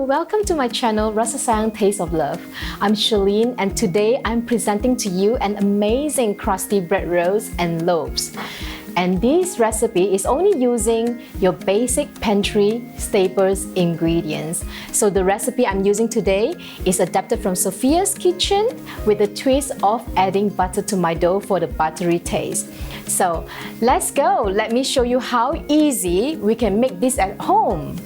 welcome to my channel Rasa Sayang Taste of Love. I'm Shalene and today I'm presenting to you an amazing crusty bread rolls and loaves. And this recipe is only using your basic pantry staples ingredients. So the recipe I'm using today is adapted from Sophia's kitchen with a twist of adding butter to my dough for the buttery taste. So let's go. Let me show you how easy we can make this at home.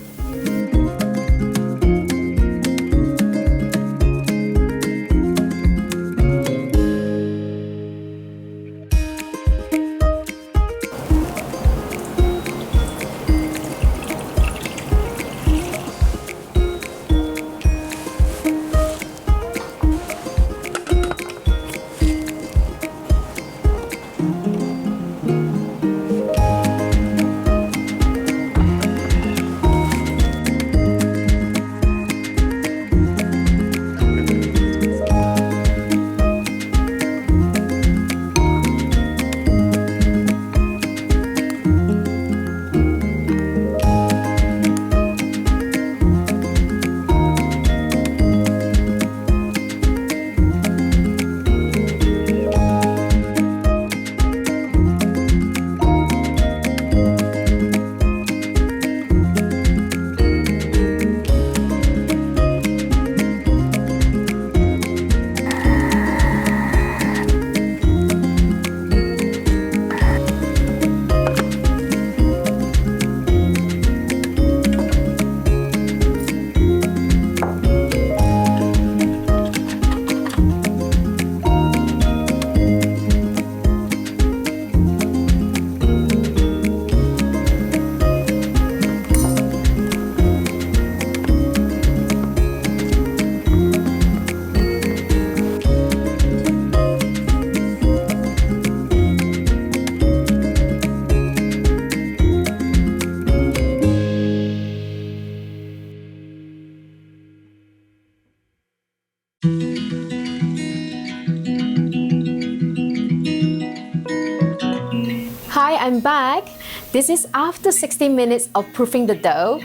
Hi, I'm back. This is after 60 minutes of proofing the dough,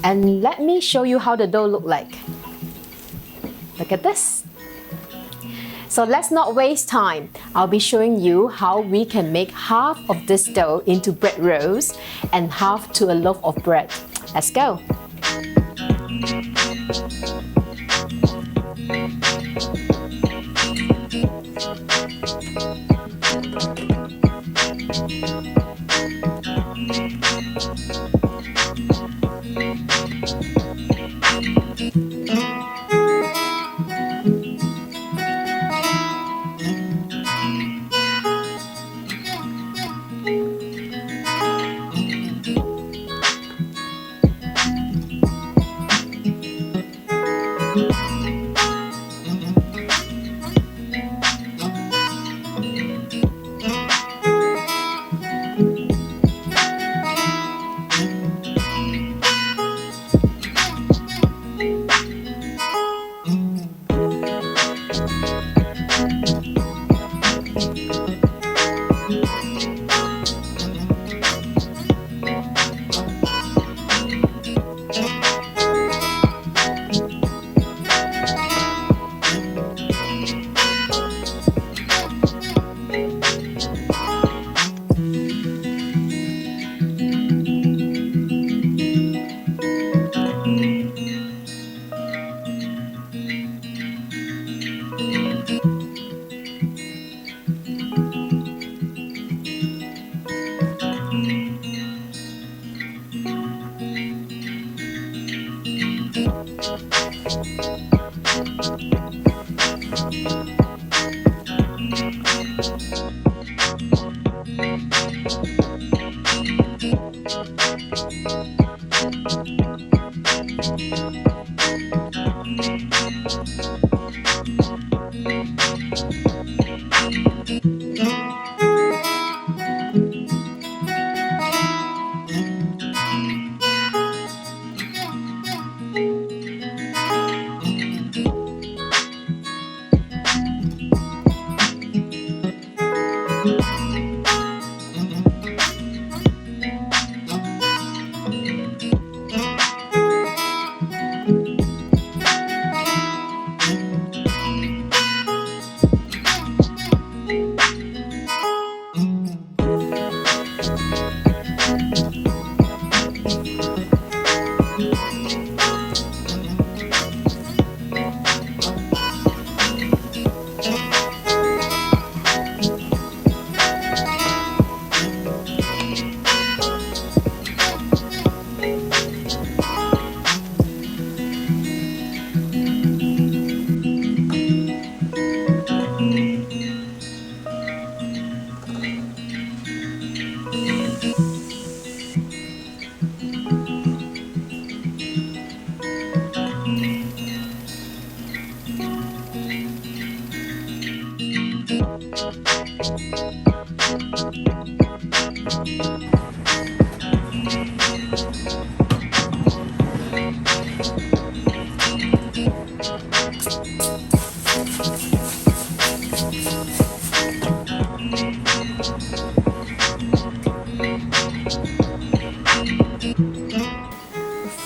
and let me show you how the dough look like. Look at this. So let's not waste time. I'll be showing you how we can make half of this dough into bread rolls and half to a loaf of bread. Let's go.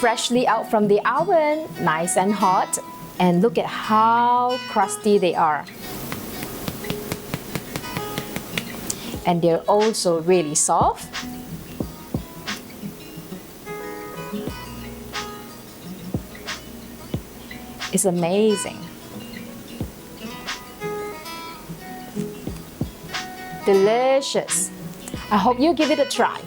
Freshly out from the oven, nice and hot, and look at how crusty they are. And they're also really soft. It's amazing. Delicious. I hope you give it a try.